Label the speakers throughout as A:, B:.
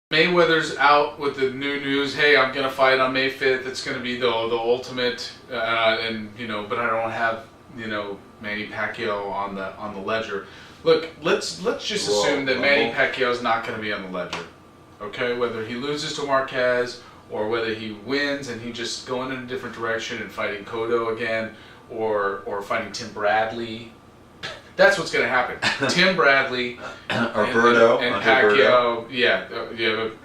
A: Mayweather's out with the new news. Hey, I'm gonna fight on May 5th. It's gonna be the ultimate, and but I don't have Manny Pacquiao on the ledger. Look, let's just assume that Manny Pacquiao's not gonna be on the ledger. Okay, whether he loses to Marquez or whether he wins and he just going in a different direction and fighting Cotto again, or fighting Tim Bradley. That's what's going to happen. Tim Bradley
B: or Berto
A: and Pacquiao, yeah,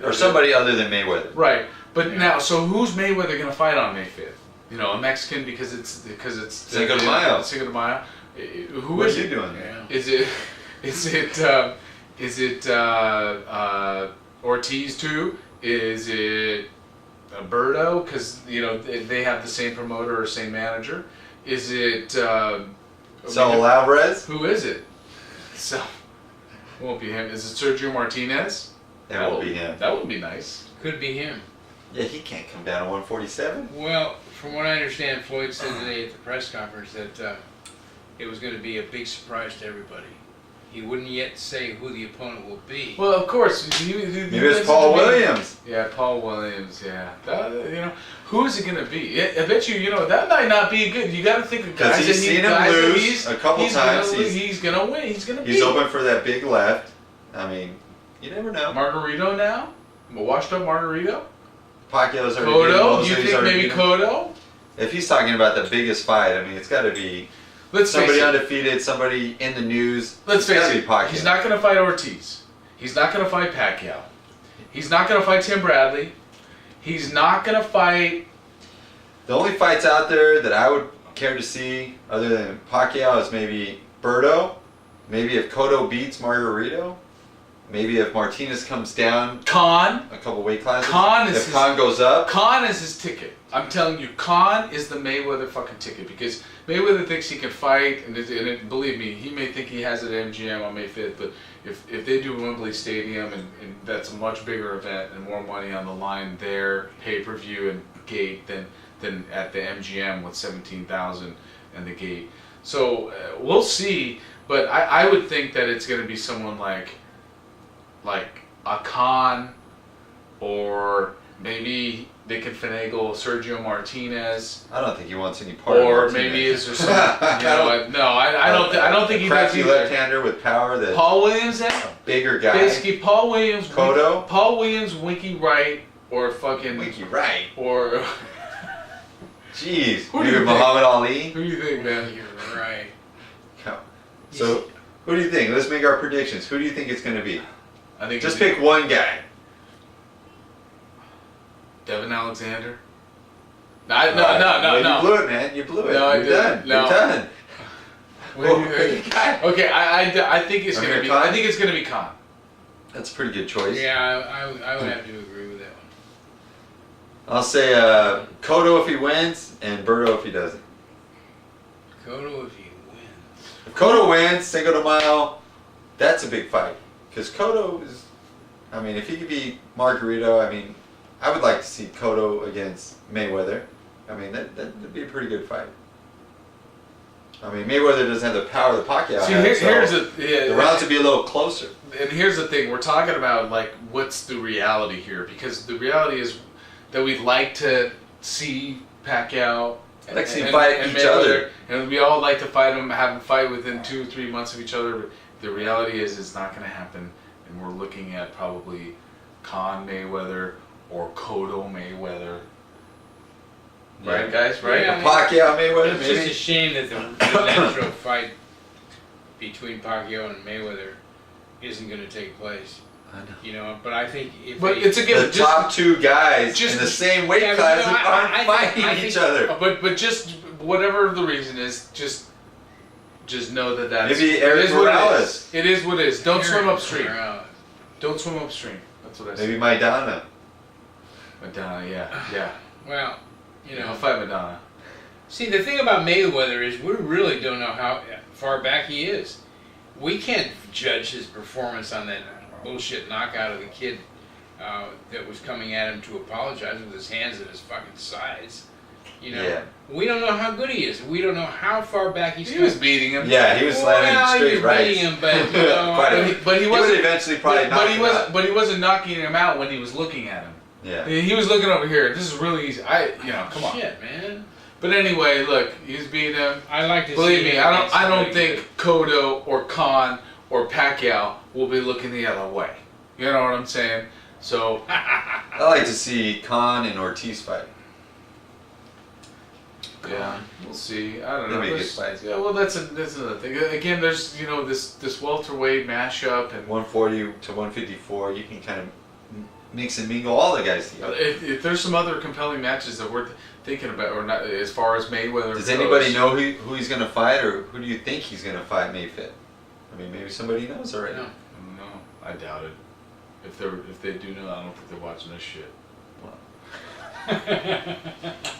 B: or somebody other than Mayweather.
A: Right, but now, so who's Mayweather going to fight on May 5th? A Mexican because it's
B: Cinco de Mayo.
A: Cinco de Mayo.
B: What is he doing?
A: Yeah. Is it Ortiz too? Is it Berto because they have the same promoter or same manager? Is it?
B: Saul Alvarez?
A: Who is it? So, it won't be him. Is it Sergio Martinez?
B: It won't be him.
A: That would be nice.
C: Could be him.
B: Yeah, he can't come down to 147.
C: Well, from what I understand, Floyd said today at the press conference that it was going to be a big surprise to everybody. He wouldn't yet say who the opponent will be.
A: Well, of course.
B: Maybe it's Paul Williams.
A: Yeah, Paul Williams. Yeah, who is it going to be? I bet that might not be good. You got to think of guys.
B: Because he's seen him lose a couple times.
A: He's going to win. He's going to be.
B: He's open for that big left. I mean, you never know.
A: Margarito now, a washed up Margarito.
B: Pacquiao's already.
A: Cotto. You think maybe Cotto?
B: If he's talking about the biggest fight, I mean, it's got to be. Somebody undefeated, somebody in the news.
A: Let's face it, he's not going to fight Ortiz. He's not going to fight Pacquiao. He's not going to fight Tim Bradley. He's not going to fight...
B: The only fights out there that I would care to see, other than Pacquiao, is maybe Berto. Maybe if Cotto beats Margarito. Maybe if Martinez comes down
A: Khan.
B: A couple weight classes.
A: If
B: Khan goes up.
A: Khan is his ticket. I'm telling you, Khan is the Mayweather fucking ticket because Mayweather thinks he can fight, and believe me, he may think he has it at MGM on May 5th, but if they do Wembley Stadium, and that's a much bigger event and more money on the line there, pay-per-view and gate, than at the MGM with 17,000 and the gate. So we'll see, but I would think that it's going to be someone like a Khan, or maybe they can finagle Sergio Martinez.
B: I don't think he wants any part of
A: Or
B: Martinez.
A: maybe is there some? I don't think he does
B: crafty
A: either.
B: left-hander with power. That
A: Paul Williams, then
B: bigger guy.
A: basically Paul Williams,
B: Cotto,
A: Paul Williams, Winky Wright, or fucking
B: Winky Wright,
A: or.
B: Jeez,
A: Who do you think?
B: Muhammad Ali.
A: Who do you think, man?
C: You're right.
B: So, who do you think? Let's make our predictions. Who do you think it's going to be?
A: I think
B: just pick one guy.
A: Devin Alexander.
B: No. You blew it, man. You blew it.
A: No,
B: You're done.
A: No.
B: You're done.
A: Okay, I think it's going to be.
B: Khan?
A: I think it's going to be Khan.
B: That's a pretty good choice.
C: Yeah, I would have to agree with that one.
B: I'll say Cotto if he wins, and Berto if he doesn't.
C: Cotto if he wins.
B: If Cotto wins, Cinco de Mayo, that's a big fight. Because Cotto is, I mean, if he could beat Margarito, I mean, I would like to see Cotto against Mayweather. I mean, that'd be a pretty good fight. I mean, Mayweather doesn't have the power that Pacquiao has, so the rounds would be a little closer.
A: And here's the thing, we're talking about, what's the reality here? Because the reality is that we'd like to see Pacquiao
B: I'd like to see fight each other.
A: And we all like to fight them, have them fight within 2 or 3 months of each other, but the reality is it's not going to happen, and we're looking at probably Khan Mayweather or Cotto Mayweather.
B: Yeah.
A: Right, guys? Right?
C: Yeah.
B: Pacquiao Mayweather,
C: It's
B: maybe?
C: just a shame that the natural fight between Pacquiao and Mayweather isn't going to take place.
B: I know.
C: But I think if
A: it's a
B: the top two guys in the same weight class aren't fighting each other.
A: But just whatever the reason is, just know that's
B: maybe Eric Morales.
A: It is what it is. Don't swim upstream.
C: Morales.
A: Don't swim upstream. That's what I say.
B: Maybe Maidana.
A: Madonna, yeah.
C: Well,
A: I'll fight Madonna.
C: See, the thing about Mayweather is we really don't know how far back he is. We can't judge his performance on that bullshit knockout of the kid that was coming at him to apologize with his hands at his fucking sides. You know,
B: Yeah.
C: we don't know how good he is. We don't know how far back he's
A: He was beating him.
B: Yeah, he was slamming
C: Well, he
B: straight
C: was
B: rights.
C: beating him, but, you know,
B: Quite a-
A: But he
B: he would
A: wasn't.
B: eventually probably knock him out.
A: But he wasn't knocking him out when he was looking at him.
B: Yeah.
A: He was looking over here. This is really easy. Come on.
C: Shit, man.
A: But anyway, look, he's beating him.
C: I like to
A: Believe
C: see
A: me,
C: him against
A: I don't
C: somebody
A: think Cotto or Khan or Pacquiao will be looking the other way. You know what I'm saying? So
B: I like to see Khan and Ortiz fight.
A: yeah, we'll see. I don't know.
B: That'd be a good
A: There's-
B: fight.
A: Yeah, well, that's another thing. Again, there's this welterweight mashup, and
B: 140 to 154, you can kind of mix and mingle all the guys together.
A: if there's some other compelling matches that we're thinking about, or not, as far as Mayweather
B: Does
A: goes.
B: anybody know who he's going to fight, or who do you think he's going to fight May 5th? I mean, maybe somebody knows already.
C: No.
A: No, I doubt it. If they do know, I don't think they're watching this shit.
B: Well.